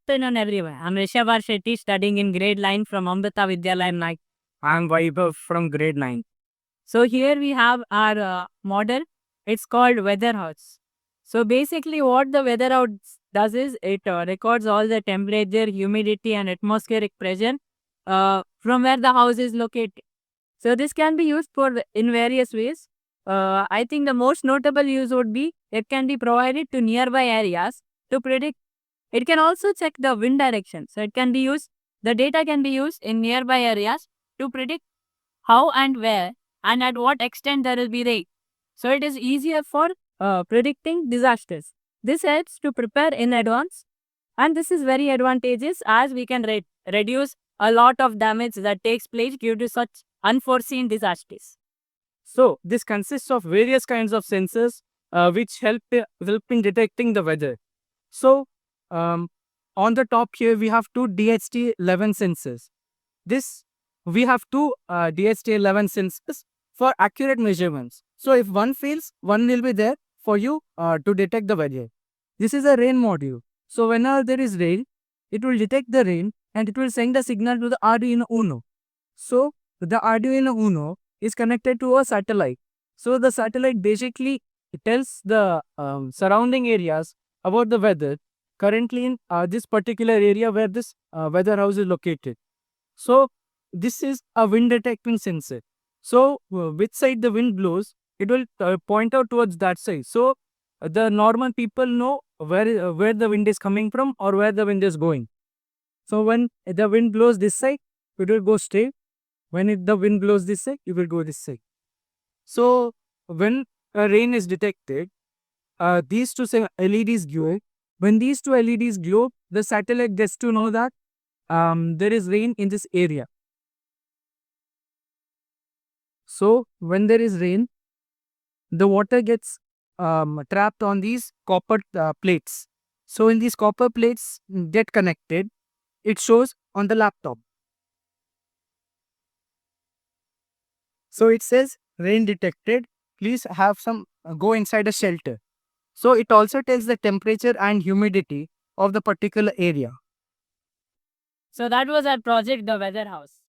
afternoon, everyone. I'm Rishabh Shetty, studying in grade 9 from Amrita Vidyalaya 9. I'm Vaibhav from grade 9. So here we have our model. It's called Weather House. So basically what the Weather House does is it records all the temperature, humidity and atmospheric pressure from where the house is located. So this can be used in various ways. I think the most notable use would be it can be provided to nearby areas to predict. It can also check the wind direction. So the data can be used in nearby areas to predict how and where and at what extent there will be rain. So it is easier for predicting disasters. This helps to prepare in advance, and this is very advantageous as we can reduce a lot of damage that takes place due to such unforeseen disasters. So this consists of various kinds of sensors which help in detecting the weather. So on the top here we have two DHT11 sensors. We have two DHT11 sensors for accurate measurements. So if one fails, one will be there for you to detect the weather. This is a rain module. So whenever there is rain, it will detect the rain and it will send a signal to the Arduino Uno. So the Arduino Uno is connected to a satellite. So the satellite basically tells the surrounding areas about the weather currently in this particular area where this weather house is located. So this is a wind detecting sensor. So which side the wind blows, it will point out towards that side. So the normal people know where the wind is coming from or where the wind is going. So when the wind blows this side, it will go straight. When the wind blows this side, it will go this side. So when rain is detected, these two LEDs glow. When these two LEDs glow, the satellite gets to know that there is rain in this area. So when there is rain, the water gets trapped on these copper plates. So when these copper plates get connected, it shows on the laptop. So it says rain detected. Please have some go inside a shelter. So it also tells the temperature and humidity of the particular area. So that was our project, the Weather House.